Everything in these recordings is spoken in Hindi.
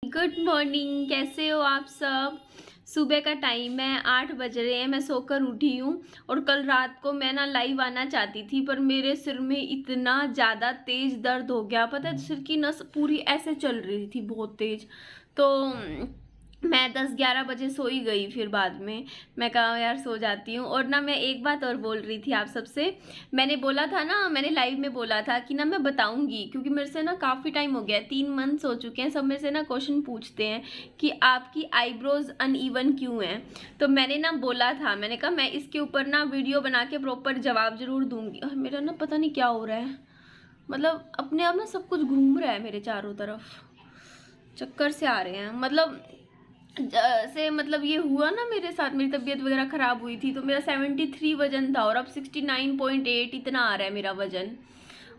गुड मॉर्निंग, कैसे हो आप सब। सुबह का टाइम है, 8 बज रहे हैं। मैं सोकर उठी हूँ और कल रात को मैं ना लाइव आना चाहती थी, पर मेरे सिर में इतना ज़्यादा तेज़ दर्द हो गया। पता है, सिर की नस पूरी ऐसे चल रही थी, बहुत तेज़। तो मैं 10-11 बजे सो ही गई। फिर बाद में मैं कहा यार सो जाती हूँ। और ना मैं एक बात और बोल रही थी आप सबसे। मैंने बोला था ना, मैंने लाइव में बोला था कि ना मैं बताऊंगी, क्योंकि मेरे से ना काफ़ी टाइम हो गया, 3 मंथ्स हो चुके हैं। सब मेरे से ना क्वेश्चन पूछते हैं कि आपकी आईब्रोज अनइवन क्यों हैं। तो मैंने ना बोला था, मैंने कहा मैं इसके ऊपर ना वीडियो बना के प्रॉपर जवाब जरूर दूंगी। और मेरा ना पता नहीं क्या हो रहा है, मतलब अपने आप ना सब कुछ घूम रहा है मेरे चारों तरफ, चक्कर से आ रहे हैं। मतलब जैसे मतलब ये हुआ ना मेरे साथ, मेरी तबीयत वगैरह ख़राब हुई थी, तो मेरा 73 वजन था और अब 69.8 इतना आ रहा है मेरा वजन।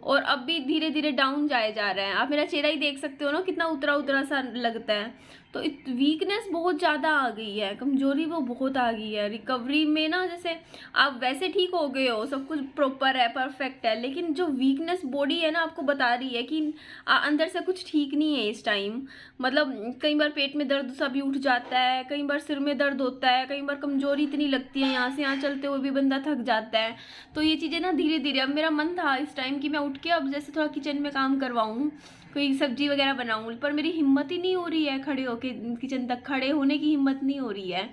और अब भी धीरे धीरे डाउन जाए जा रहा है। आप मेरा चेहरा ही देख सकते हो ना, कितना उतरा उतरा सा लगता है। तो वीकनेस बहुत ज़्यादा आ गई है, कमजोरी वो बहुत आ गई है। रिकवरी में ना, जैसे आप वैसे ठीक हो गए हो, सब कुछ प्रॉपर है, परफेक्ट है, लेकिन जो वीकनेस बॉडी है ना, आपको बता रही है कि अंदर से कुछ ठीक नहीं है इस टाइम। मतलब कई बार पेट में दर्द सा भी उठ जाता है, कई बार सिर में दर्द होता है, कई बार कमजोरी इतनी लगती है, यहाँ से यहाँ चलते हुए भी बंदा थक जाता है। तो ये चीज़ें ना धीरे धीरे, अब मेरा मन था इस टाइम कि मैं उठ के अब जैसे थोड़ा किचन में काम करवाऊँ, कोई सब्जी वगैरह बनाऊँ, पर मेरी हिम्मत ही नहीं हो रही है, खड़े होके किचन तक खड़े होने की हिम्मत नहीं हो रही है।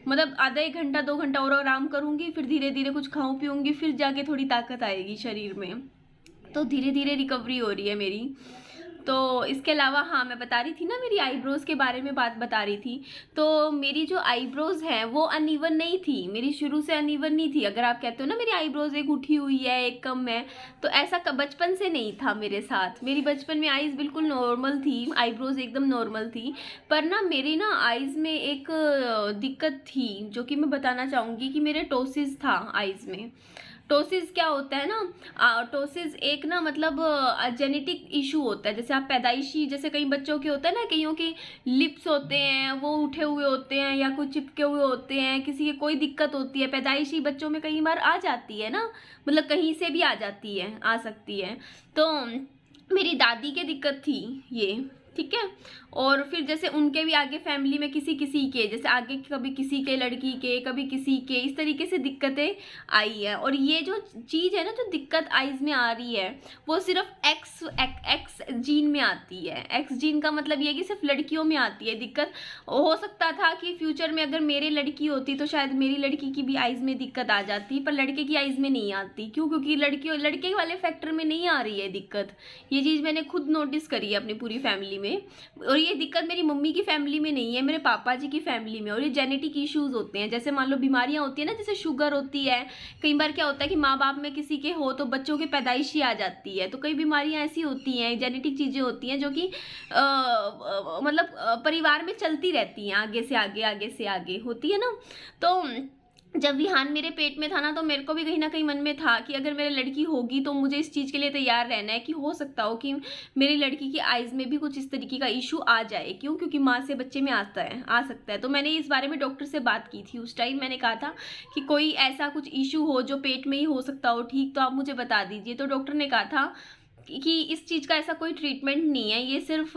मतलब आधा 1 घंटा 2 घंटा और आराम करूँगी, फिर धीरे धीरे कुछ खाऊँ पीऊँगी, फिर जाके थोड़ी ताकत आएगी शरीर में। तो धीरे धीरे रिकवरी हो रही है मेरी। तो इसके अलावा हाँ, मैं बता रही थी ना, मेरी आईब्रोज़ के बारे में बात बता रही थी। तो मेरी जो आईब्रोज़ हैं वो अनइवन नहीं थी, मेरी शुरू से अनइवन नहीं थी। अगर आप कहते हो ना मेरी आईब्रोज़ एक उठी हुई है एक कम है, तो ऐसा बचपन से नहीं था मेरे साथ। मेरी बचपन में आईज़ बिल्कुल नॉर्मल थी, आईब्रोज़ एकदम नॉर्मल थी। पर ना मेरी ना आईज़ में एक दिक्कत थी, जो कि मैं बताना चाहूँगी कि मेरे टोसिस था आईज़ में। टोसिस क्या होता है ना, टोसिस एक ना मतलब जेनेटिक इशू होता है। जैसे आप पैदाइशी, जैसे कई बच्चों के होता है ना, कईयों के लिप्स होते हैं वो उठे हुए होते हैं या कुछ चिपके हुए होते हैं, किसी की कोई दिक्कत होती है पैदाइशी बच्चों में, कई बार आ जाती है ना, मतलब कहीं से भी आ जाती है, आ सकती है। तो मेरी दादी के दिक्कत थी ये, ठीक है। और फिर जैसे उनके भी आगे फैमिली में किसी किसी के, जैसे आगे कभी किसी के लड़की के, कभी किसी के, इस तरीके से दिक्कतें आई है। और ये जो चीज़ है ना, जो दिक्कत आइज़ में आ रही है, वो सिर्फ एक्स जीन में आती है। एक्स जीन का मतलब ये कि सिर्फ लड़कियों में आती है दिक्कत। हो सकता था कि फ्यूचर में अगर मेरी लड़की होती तो शायद मेरी लड़की की भी आइज़ में दिक्कत आ जाती, पर लड़के की आइज़ में नहीं आती। क्यों? क्योंकि लड़के वाले फैक्टर में नहीं आ रही है दिक्कत। ये चीज़ मैंने खुद नोटिस करी है अपनी पूरी फैमिली में। और ये दिक्कत मेरी मम्मी की फैमिली में नहीं है, मेरे पापा जी की फैमिली में। और ये जेनेटिक इश्यूज होते हैं, जैसे मान लो बीमारियां होती है ना, जैसे शुगर होती है। कई बार क्या होता है कि माँ बाप में किसी के हो तो बच्चों के पैदाइशी आ जाती है। तो कई बीमारियां ऐसी होती हैं, जेनेटिक चीज़ें होती हैं, जो कि मतलब परिवार में चलती रहती हैं, आगे से आगे आगे से आगे होती है ना। तो जब विहान मेरे पेट में था ना, तो मेरे को भी कहीं ना कहीं मन में था कि अगर मेरी लड़की होगी तो मुझे इस चीज़ के लिए तैयार रहना है कि हो सकता हो कि मेरी लड़की की आइज़ में भी कुछ इस तरीके का इशू आ जाए। क्यों? क्योंकि माँ से बच्चे में आ सकता है। तो मैंने इस बारे में डॉक्टर से बात की थी। उस टाइम मैंने कहा था कि कोई ऐसा कुछ इशू हो जो पेट में ही हो सकता हो ठीक, तो आप मुझे बता दीजिए। तो डॉक्टर ने कहा था कि इस चीज़ का ऐसा कोई ट्रीटमेंट नहीं है, ये सिर्फ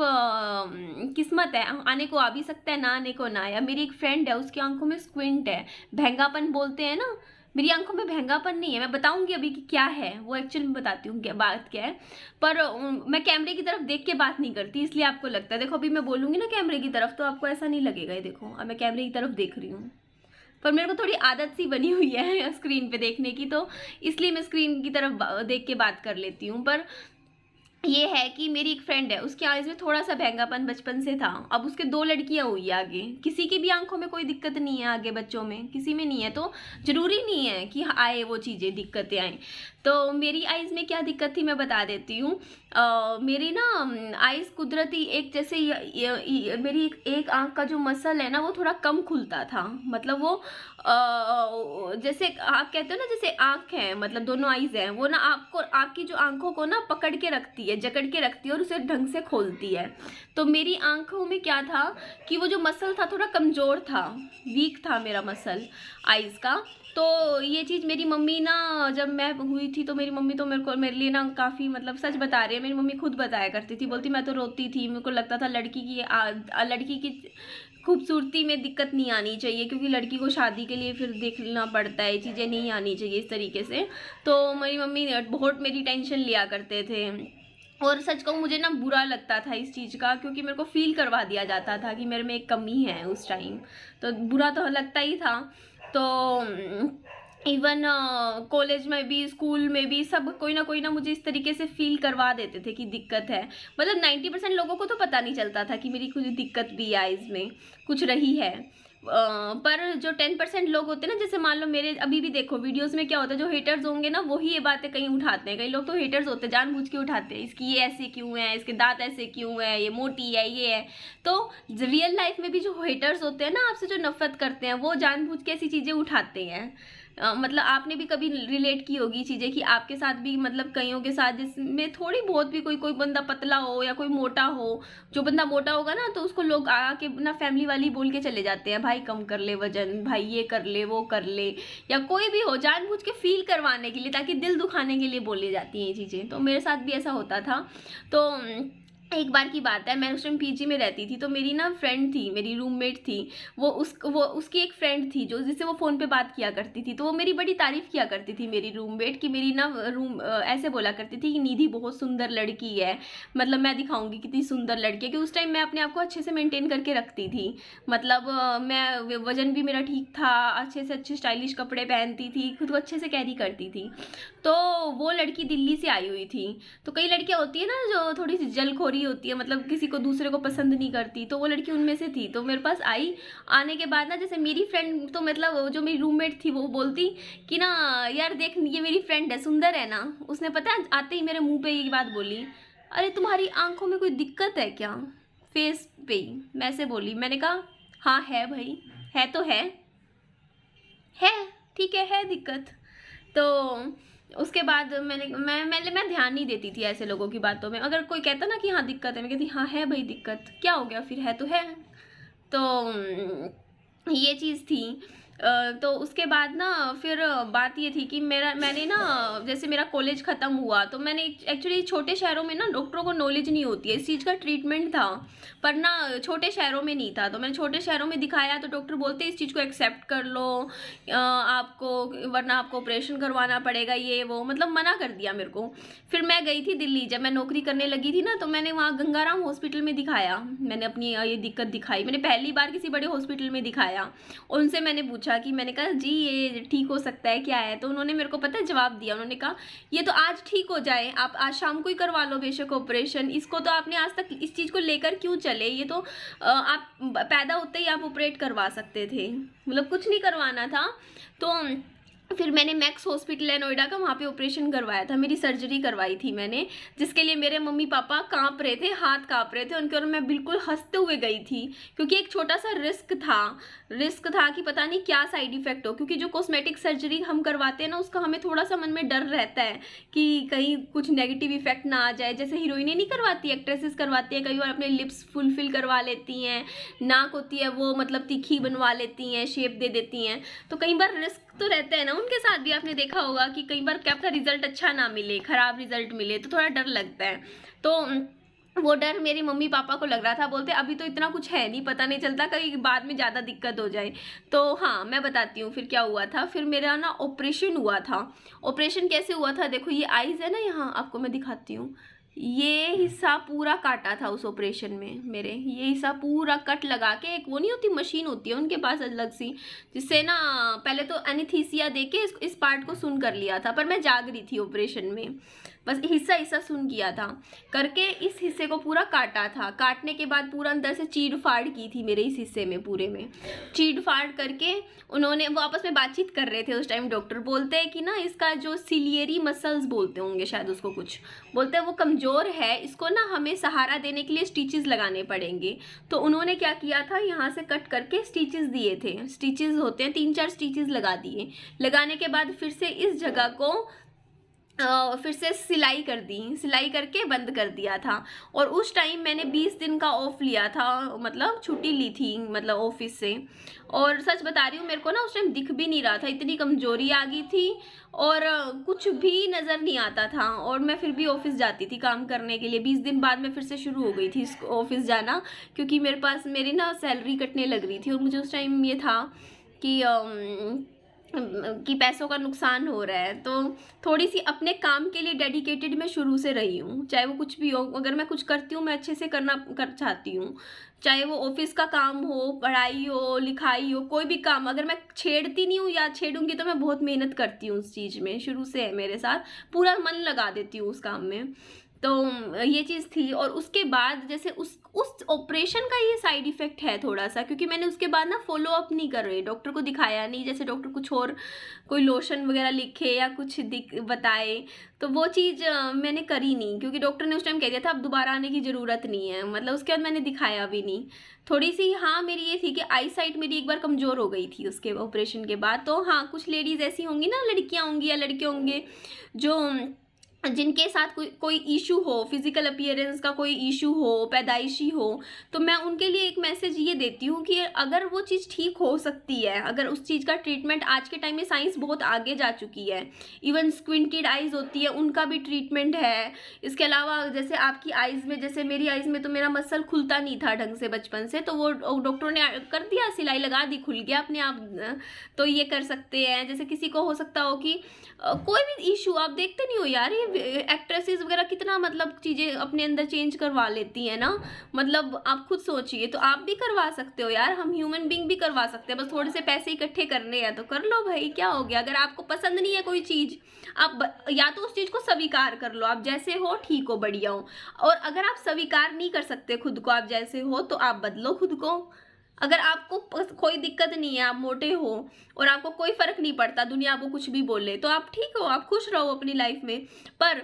किस्मत है, आने को आ भी सकता है, ना आने को ना आया। मेरी एक फ्रेंड है, उसकी आंखों में स्क्विंट है, भैंगापन बोलते हैं ना। मेरी आंखों में भैंगापन नहीं है, मैं बताऊंगी अभी कि क्या है वो, एक्चुअल में बताती हूँ क्या बात क्या है। पर मैं कैमरे की तरफ देख के बात नहीं करती, इसलिए आपको लगता है। देखो अभी मैं बोलूँगी ना कैमरे की तरफ, तो आपको ऐसा नहीं लगेगा। ये देखो अब मैं कैमरे की तरफ देख रही हूँ, पर मेरे को थोड़ी आदत सी बनी हुई है स्क्रीन पे देखने की, तो इसलिए मैं स्क्रीन की तरफ देख के बात कर लेती हूँ। पर ये है कि मेरी एक फ्रेंड है, उसकी आइज़ में थोड़ा सा भैंगापन बचपन से था। अब उसके 2 लड़कियां हुई है आगे, किसी की भी आंखों में कोई दिक्कत नहीं है आगे, बच्चों में किसी में नहीं है। तो जरूरी नहीं है कि आए वो चीज़ें, दिक्कतें आए। तो मेरी आइज़ में क्या दिक्कत थी मैं बता देती हूँ। मेरी ना आइज़ कुदरती एक, जैसे मेरी एक आंख का जो मसल है ना, वो थोड़ा कम खुलता था। मतलब वो जैसे आप कहते हो ना, जैसे आंख है, मतलब दोनों आइज़ हैं, वो ना आपको, आपकी जो आंखों को ना पकड़ के रखती है, है, जकड़ के रखती है और उसे ढंग से खोलती है। तो मेरी आंखों में क्या था कि वो जो मसल था थोड़ा कमज़ोर था, वीक था मेरा मसल आइज़ का। तो ये चीज़ मेरी मम्मी ना, जब मैं हुई थी तो मेरी मम्मी तो मेरे लिए ना काफ़ी, मतलब सच बता रही है, मेरी मम्मी खुद बताया करती थी, बोलती मैं तो रोती थी, मेरे को लगता था लड़की की खूबसूरती में दिक्कत नहीं आनी चाहिए, क्योंकि लड़की को शादी के लिए फिर देखना पड़ता है, चीज़ें नहीं आनी चाहिए इस तरीके से। तो मेरी मम्मी बहुत मेरी टेंशन लिया करते थे, और सच कहूँ मुझे ना बुरा लगता था इस चीज़ का, क्योंकि मेरे को फ़ील करवा दिया जाता था कि मेरे में एक कमी है उस टाइम। तो बुरा तो लगता ही था। तो इवन कॉलेज में भी, स्कूल में भी, सब कोई ना मुझे इस तरीके से फ़ील करवा देते थे कि दिक्कत है। मतलब 90% लोगों को तो पता नहीं चलता था कि मेरी कुछ दिक्कत भी है, इसमें कुछ रही है। पर जो 10% लोग होते हैं ना, जैसे मान लो मेरे अभी भी देखो वीडियोस में क्या होता है, जो हेटर्स होंगे ना वही ये बातें कहीं उठाते हैं। कई लोग तो हेटर्स होते हैं, जानबूझ के उठाते हैं, इसकी ये ऐसे क्यों है, इसके दांत ऐसे क्यों है, ये मोटी है, ये है। तो रियल लाइफ में भी जो हेटर्स होते हैं ना, आपसे जो नफरत करते हैं, वो जानबूझ के ऐसी चीज़ें उठाते हैं। मतलब आपने भी कभी रिलेट की होगी चीज़ें कि आपके साथ भी, मतलब कईयों के साथ जिसमें थोड़ी बहुत भी कोई बंदा पतला हो या कोई मोटा हो। जो बंदा मोटा होगा ना तो उसको लोग आके ना फैमिली वाली बोल के चले जाते हैं, भाई कम कर ले वजन, भाई ये कर ले वो कर ले, या कोई भी हो, जानबूझ के फील करवाने के लिए, ताकि दिल दुखाने के लिए बोली जाती हैं ये चीज़ें। तो मेरे साथ भी ऐसा होता था। तो एक बार की बात है, मैं उस टाइम पीजी में रहती थी, तो मेरी ना फ्रेंड थी, मेरी रूममेट थी, वो उसकी एक फ्रेंड थी जो जिससे वो फ़ोन पे बात किया करती थी। तो वो मेरी बड़ी तारीफ़ किया करती थी, मेरी रूममेट, कि मेरी ना ऐसे बोला करती थी कि निधि बहुत सुंदर लड़की है, मतलब मैं दिखाऊंगी कितनी सुंदर लड़की है। कि उस टाइम मैं अपने आप को अच्छे से मेंटेन करके रखती थी, मतलब मैं वज़न भी मेरा ठीक था, अच्छे से अच्छे स्टाइलिश कपड़े पहनती थी, खुद को अच्छे से कैरी करती थी। तो वो लड़की दिल्ली से आई हुई थी। तो कई लड़कियां होती है ना जो थोड़ी सी जलखोरी होती है, मतलब किसी को दूसरे को पसंद नहीं करती, तो वो लड़की उनमें से थी। तो मेरे पास आई, आने के बाद ना, जैसे मेरी फ्रेंड, तो मतलब जो मेरी रूममेट थी वो बोलती कि ना यार देख, ये मेरी फ्रेंड है, सुंदर है ना। उसने पता है आते ही मेरे मुंह पे ये बात बोली, अरे तुम्हारी आंखों में कोई दिक्कत है क्या, फेस पे ही। मैं ऐसे बोली, मैंने कहा हाँ है भाई, है तो है ठीक है दिक्कत। तो उसके बाद मैं ध्यान नहीं देती थी ऐसे लोगों की बातों में। अगर कोई कहता ना कि हाँ दिक्कत है, मैं कहती हाँ है भाई दिक्कत, क्या हो गया फिर, है तो है। तो ये चीज़ थी। तो उसके बाद ना फिर बात ये थी कि मैंने ना, जैसे मेरा कॉलेज ख़त्म हुआ तो मैंने, एक्चुअली छोटे शहरों में ना डॉक्टरों को नॉलेज नहीं होती है, इस चीज़ का ट्रीटमेंट था पर ना छोटे शहरों में नहीं था। तो मैंने छोटे शहरों में दिखाया तो डॉक्टर बोलते इस चीज़ को एक्सेप्ट कर लो, आपको वरना आपको ऑपरेशन करवाना पड़ेगा, ये वो, मतलब मना कर दिया मेरे को। फिर मैं गई थी दिल्ली, जब मैं नौकरी करने लगी थी ना, तो मैंने वहाँ गंगाराम हॉस्पिटल में दिखाया। मैंने अपनी ये दिक्कत दिखाई, मैंने पहली बार किसी बड़े हॉस्पिटल में दिखाया। उनसे मैंने पूछा कि, मैंने कहा जी ये ठीक हो सकता है क्या है। तो उन्होंने मेरे को पता है जवाब दिया, उन्होंने कहा ये तो आज ठीक हो जाए, आप आज शाम को ही करवा लो बेशक ऑपरेशन, इसको तो आपने आज तक इस चीज़ को लेकर क्यों चले, ये तो आप पैदा होते ही आप ऑपरेट करवा सकते थे, मतलब कुछ नहीं करवाना था। तो फिर मैंने मैक्स हॉस्पिटल है नोएडा का, वहाँ पे ऑपरेशन करवाया था, मेरी सर्जरी करवाई थी मैंने, जिसके लिए मेरे मम्मी पापा कांप रहे थे, हाथ कांप रहे थे उनके, और मैं बिल्कुल हंसते हुए गई थी, क्योंकि एक छोटा सा रिस्क था कि पता नहीं क्या साइड इफेक्ट हो। क्योंकि जो कॉस्मेटिक सर्जरी हम करवाते हैं ना, उसका हमें थोड़ा सा मन में डर रहता है कि कहीं कुछ नेगेटिव इफेक्ट ना आ जाए। जैसे हीरोइनें नहीं करवाती, एक्ट्रेसेस करवाती हैं, कई बार अपने लिप्स फुलफिल करवा लेती हैं, नाक होती है वो मतलब तीखी बनवा लेती हैं, शेप दे देती हैं। तो कई बार रिस्क तो रहता है ना, उनके साथ भी आपने देखा होगा कि कई बार क्या पता रिजल्ट अच्छा ना मिले, खराब रिजल्ट मिले, तो थोड़ा डर लगता है। तो वो डर मेरे मम्मी पापा को लग रहा था, बोलते अभी तो इतना कुछ है नहीं, पता नहीं चलता कहीं बाद में ज़्यादा दिक्कत हो जाए। तो हाँ मैं बताती हूँ फिर क्या हुआ था। फिर मेरा ना ऑपरेशन हुआ था। ऑपरेशन कैसे हुआ था, देखो ये आईज़ है ना, यहाँ आपको मैं दिखाती हूँ, ये हिस्सा पूरा काटा था उस ऑपरेशन में मेरे, ये हिस्सा पूरा कट लगा के, एक वो नहीं होती मशीन होती है उनके पास अलग सी, जिससे ना पहले तो एनेस्थीसिया देके इस पार्ट को सुन कर लिया था, पर मैं जाग रही थी ऑपरेशन में, बस हिस्सा सुन किया था करके, इस हिस्से को पूरा काटा था। काटने के बाद पूरा अंदर से चीड़ फाड़ की थी मेरे इस हिस्से में, पूरे में चीड़ फाड़ करके उन्होंने, वो आपस में बातचीत कर रहे थे उस टाइम। डॉक्टर बोलते हैं कि ना इसका जो सिलियरी मसल्स बोलते होंगे शायद, उसको कुछ बोलते हैं, वो कमज़ोर है, इसको ना हमें सहारा देने के लिए स्टिचेस लगाने पड़ेंगे। तो उन्होंने क्या किया था, यहाँ से कट करके स्टिचेस दिए थे, स्टिचेस होते हैं 3-4 स्टिचेस लगा दिए। लगाने के बाद फिर से इस जगह को फिर से सिलाई कर दी, सिलाई करके बंद कर दिया था। और उस टाइम मैंने 20 दिन का ऑफ लिया था, मतलब छुट्टी ली थी मतलब ऑफिस से। और सच बता रही हूँ, मेरे को ना उस टाइम दिख भी नहीं रहा था, इतनी कमजोरी आ गई थी और कुछ भी नज़र नहीं आता था। और मैं फिर भी ऑफिस जाती थी काम करने के लिए। 20 दिन बाद मैं फिर से शुरू हो गई थी ऑफिस जाना, क्योंकि मेरे पास मेरी ना सैलरी कटने लग रही थी और मुझे उस टाइम ये था कि कि पैसों का नुकसान हो रहा है। तो थोड़ी सी अपने काम के लिए डेडिकेटेड मैं शुरू से रही हूँ, चाहे वो कुछ भी हो। अगर मैं कुछ करती हूँ मैं अच्छे से कर चाहती हूँ, चाहे वो ऑफिस का काम हो, पढ़ाई हो, लिखाई हो, कोई भी काम। अगर मैं छेड़ती नहीं हूँ या छेड़ूंगी तो मैं बहुत मेहनत करती हूँ उस चीज़ में, शुरू से है मेरे साथ, पूरा मन लगा देती हूँ उस काम में। तो ये चीज़ थी। और उसके बाद जैसे उस ऑपरेशन का ये साइड इफ़ेक्ट है थोड़ा सा, क्योंकि मैंने उसके बाद ना फॉलो अप नहीं कर रही, डॉक्टर को दिखाया नहीं। जैसे डॉक्टर कुछ और कोई लोशन वगैरह लिखे या कुछ बताए, तो वो चीज़ मैंने करी नहीं, क्योंकि डॉक्टर ने उस टाइम कह दिया था अब दोबारा आने की ज़रूरत नहीं है। मतलब उसके बाद मैंने दिखाया भी नहीं। थोड़ी सी हाँ मेरी ये थी कि आई साइट मेरी एक बार कमज़ोर हो गई थी उसके ऑपरेशन के बाद। तो हाँ, कुछ लेडीज़ ऐसी होंगी ना, लड़कियाँ होंगी या लड़के होंगे, जो जिनके साथ कोई इशू हो, फिजिकल अपीयरेंस का कोई इशू हो, पैदाइशी हो, तो मैं उनके लिए एक मैसेज ये देती हूँ कि अगर वो चीज़ ठीक हो सकती है, अगर उस चीज़ का ट्रीटमेंट, आज के टाइम में साइंस बहुत आगे जा चुकी है। इवन स्क्विंटेड आइज़ होती है, उनका भी ट्रीटमेंट है। इसके अलावा जैसे आपकी आइज़ में, जैसे मेरी आइज़ में तो मेरा मसल खुलता नहीं था ढंग से बचपन से, तो वो डॉक्टर ने कर दिया, सिलाई लगा दी, खुल गया अपने आप। तो ये कर सकते हैं। जैसे किसी को हो सकता हो कि कोई भी इशू, आप देखते नहीं हो यार, ये एक्ट्रेसेस वगैरह कितना मतलब चीज़ें अपने अंदर चेंज करवा लेती हैं ना। मतलब आप खुद सोचिए, तो आप भी करवा सकते हो यार, हम ह्यूमन बीइंग भी करवा सकते हैं। बस थोड़े से पैसे इकट्ठे करने हैं तो कर लो भाई, क्या हो गया। अगर आपको पसंद नहीं है कोई चीज़, आप या तो उस चीज़ को स्वीकार कर लो, आप जैसे हो ठीक हो, बढ़िया हो। और अगर आप स्वीकार नहीं कर सकते खुद को आप जैसे हो, तो आप बदलो खुद को। अगर आपको कोई दिक्कत नहीं है, आप मोटे हो और आपको कोई फर्क नहीं पड़ता, दुनिया आपको कुछ भी बोले, तो आप ठीक हो, आप खुश रहो अपनी लाइफ में। पर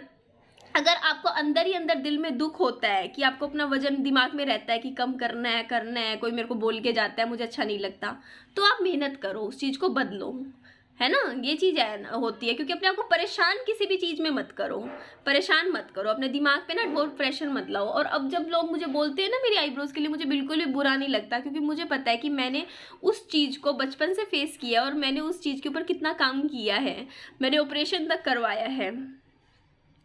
अगर आपको अंदर ही अंदर दिल में दुख होता है कि आपको अपना वजन, दिमाग में रहता है कि कम करना है, कोई मेरे को बोल के जाता है, मुझे अच्छा नहीं लगता, तो आप मेहनत करो, उस चीज़ को बदलो, है ना। ये चीज़ है, होती है। क्योंकि अपने आप को परेशान किसी भी चीज़ में मत करो, परेशान मत करो अपने दिमाग पे ना, बहुत प्रेशर मत लाओ। और अब जब लोग मुझे बोलते हैं ना मेरी आईब्रोज के लिए, मुझे बिल्कुल भी बुरा नहीं लगता, क्योंकि मुझे पता है कि मैंने उस चीज़ को बचपन से फेस किया और मैंने उस चीज़ के ऊपर कितना काम किया है। मैंने ऑपरेशन तक करवाया है,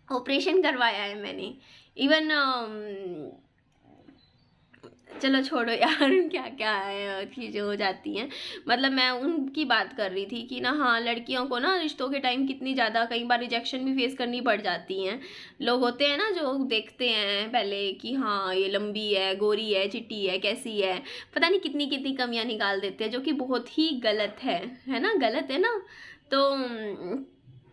ऑपरेशन करवाया है मैंने। इवन चलो छोड़ो यार, क्या क्या है, चीज़ें हो जाती हैं। मतलब मैं उनकी बात कर रही थी कि ना, हाँ, लड़कियों को ना रिश्तों के टाइम कितनी ज़्यादा कई बार रिजेक्शन भी फेस करनी पड़ जाती हैं। लोग होते हैं ना जो देखते हैं पहले कि हाँ ये लंबी है, गोरी है, चिट्टी है, कैसी है, पता नहीं कितनी कितनी कमियां निकाल देते हैं, जो कि बहुत ही गलत है ना, गलत है ना। तो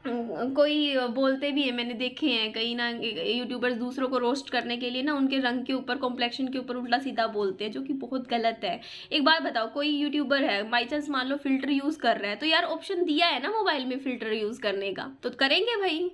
कोई बोलते भी है, मैंने देखे हैं कई ना यूट्यूबर्स दूसरों को रोस्ट करने के लिए ना उनके रंग के ऊपर, कॉम्प्लेक्शन के ऊपर उल्टा सीधा बोलते हैं, जो कि बहुत गलत है। एक बात बताओ, कोई यूट्यूबर है, बाई चांस मान लो फिल्टर यूज़ कर रहा है, तो यार ऑप्शन दिया है ना मोबाइल में फिल्टर यूज़ करने का, तो करेंगे भाई।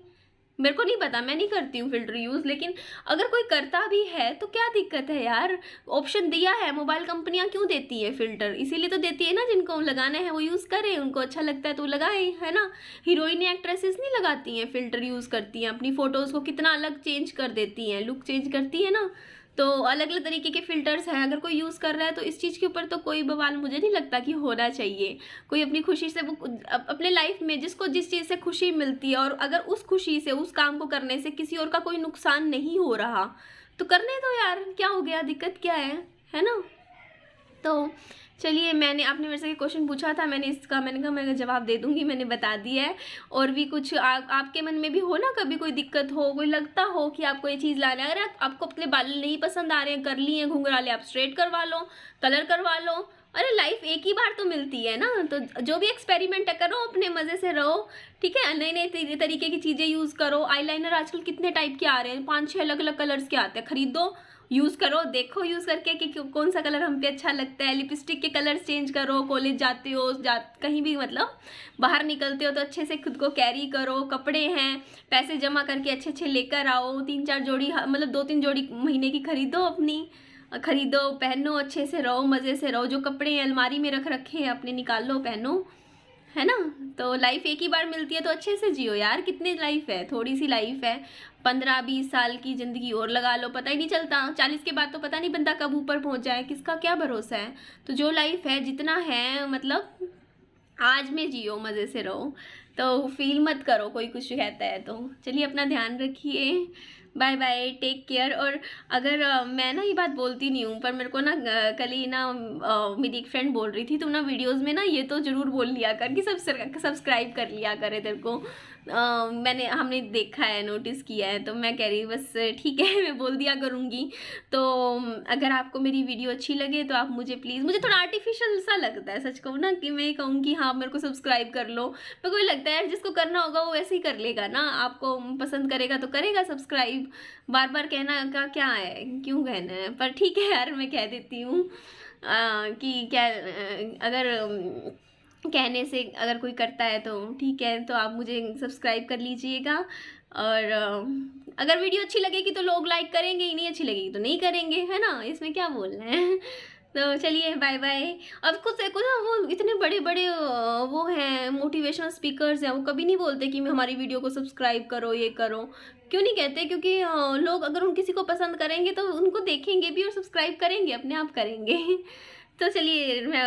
मेरे को नहीं पता, मैं नहीं करती हूँ फिल्टर यूज़, लेकिन अगर कोई करता भी है तो क्या दिक्कत है यार। ऑप्शन दिया है, मोबाइल कंपनियां क्यों देती है फिल्टर, इसीलिए तो देती है ना, जिनको लगाना है वो यूज़ करें, उनको अच्छा लगता है तो लगाए, है ना। हीरोइन एक्ट्रेसेस नहीं लगाती हैं, फिल्टर यूज़ करती हैं, अपनी फ़ोटोज़ को कितना अलग चेंज कर देती हैं, लुक चेंज करती है ना। तो अलग अलग तरीके के फ़िल्टर्स हैं, अगर कोई यूज़ कर रहा है तो इस चीज़ के ऊपर तो कोई बवाल मुझे नहीं लगता कि होना चाहिए। कोई अपनी खुशी से, वो अपने लाइफ में जिसको जिस चीज़ से खुशी मिलती है, और अगर उस खुशी से, उस काम को करने से किसी और का कोई नुकसान नहीं हो रहा, तो करने दो यार, क्या हो गया, दिक्कत क्या है ना। तो चलिए, मैंने, आपने मेरे से क्वेश्चन पूछा था, मैंने कहा मैं जवाब दे दूंगी, मैंने बता दिया है। और भी कुछ आपके मन में भी हो ना, कभी कोई दिक्कत हो, कोई लगता हो कि आपको ये चीज़ लाना है, अगर आपको अपने बाल नहीं पसंद आ रहे हैं, कर लिए हैं घुंघराले, आप स्ट्रेट करवा लो, कलर करवा लो। अरे लाइफ एक ही बार तो मिलती है ना, तो जो भी एक्सपेरिमेंट करो, अपने मज़े से रहो, ठीक है। नई नई तरीके की चीज़ें यूज़ करो। आईलाइनर आजकल कितने टाइप के आ रहे हैं, 5-6 अलग अलग कलर्स के आते हैं, खरीदो, यूज़ करो, देखो यूज़ करके कि कौन सा कलर हम पे अच्छा लगता है। लिपस्टिक के कलर्स चेंज करो, कॉलेज जाते हो, कहीं भी मतलब बाहर निकलते हो तो अच्छे से खुद को कैरी करो। कपड़े हैं, पैसे जमा करके अच्छे अच्छे लेकर आओ, 3-4 जोड़ी, मतलब 2-3 जोड़ी महीने की खरीदो, अपनी खरीदो, पहनो, अच्छे से रहो, मज़े से रहो। जो कपड़े अलमारी में रख रखे हैं अपने, निकाल लो, पहनो, है ना। तो लाइफ एक ही बार मिलती है तो अच्छे से जियो यार। कितनी लाइफ है, थोड़ी सी लाइफ है। 15-20 साल की ज़िंदगी और लगा लो, पता ही नहीं चलता। 40 के बाद तो पता नहीं बंदा कब ऊपर पहुंच जाए, किसका क्या भरोसा है। तो जो लाइफ है, जितना है मतलब आज में जियो, मज़े से रहो। तो फील मत करो कोई कुछ कहता है तो। चलिए अपना ध्यान रखिए, बाय बाय, टेक केयर। और अगर मैं ना ये बात बोलती नहीं हूँ, पर मेरे को ना कल ही ना मेरी एक फ्रेंड बोल रही थी, तुम ना वीडियोस में ना ये तो ज़रूर बोल लिया कर कि सब्सक्राइब कर लिया करे तेरे को। हमने देखा है, नोटिस किया है। तो मैं कह रही बस ठीक है मैं बोल दिया करूँगी। तो अगर आपको मेरी वीडियो अच्छी लगे तो आप मुझे प्लीज़, मुझे थोड़ा आर्टिफिशियल सा लगता है सच कहूँ ना, कि मैं कहूँ कि हाँ मेरे को सब्सक्राइब कर लो। मेरे को लगता है यार जिसको करना होगा वो वैसे ही कर लेगा ना, आपको पसंद करेगा तो करेगा सब्सक्राइब। बार बार कहना का क्या है, क्यों कहना है, पर ठीक है यार मैं कह देती हूँ कि क्या अगर कहने से अगर कोई करता है तो ठीक है, तो आप मुझे सब्सक्राइब कर लीजिएगा। और अगर वीडियो अच्छी लगेगी तो लोग लाइक करेंगे ही, नहीं अच्छी लगेगी तो नहीं करेंगे, है ना, इसमें क्या बोलना है। तो चलिए बाय बाय। अब कुछ ना वो इतने बड़े बड़े वो हैं मोटिवेशनल स्पीकर्स हैं, वो कभी नहीं बोलते कि हमारी वीडियो को सब्सक्राइब करो, ये करो। क्यों नहीं कहते? क्योंकि लोग अगर उन किसी को पसंद करेंगे तो उनको देखेंगे भी और सब्सक्राइब करेंगे, अपने आप करेंगे। तो चलिए, मैं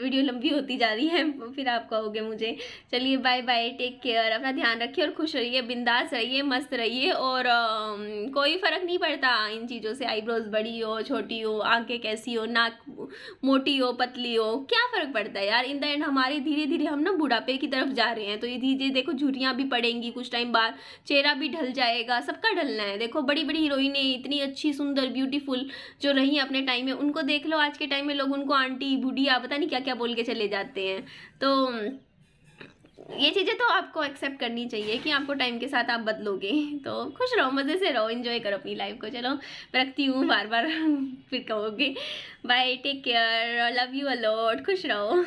वीडियो लंबी होती जा रही है, फिर आप कहोगे मुझे। चलिए बाय बाय, टेक केयर, अपना ध्यान रखिए और खुश रहिए, बिंदास रहिए, मस्त रहिए। और कोई फ़र्क नहीं पड़ता इन चीज़ों से, आईब्रोज बड़ी हो छोटी हो, आंखें कैसी हो, नाक मोटी हो पतली हो, क्या फ़र्क पड़ता है यार। इन द एंड हमारे धीरे धीरे हम ना बुढ़ापे की तरफ जा रहे हैं। तो ये धीरे देखो झुर्रियाँ भी पड़ेंगी कुछ टाइम बाद, चेहरा भी ढल जाएगा, सबका ढलना है। देखो बड़ी बड़ी हीरोइनें इतनी अच्छी सुंदर ब्यूटीफुल जो रही अपने टाइम में, उनको देख लो आज के टाइम में लोग उनको आंटी बुढ़िया पता नहीं क्या क्या बोल के चले जाते हैं। तो ये चीज़ें तो आपको एक्सेप्ट करनी चाहिए कि आपको टाइम के साथ आप बदलोगे। तो खुश रहो, मज़े से रहो, एंजॉय करो अपनी लाइफ को। चलो रखती हूँ, बार बार फिर कहोगे। Bye, take care, love you a lot, खुश रहो।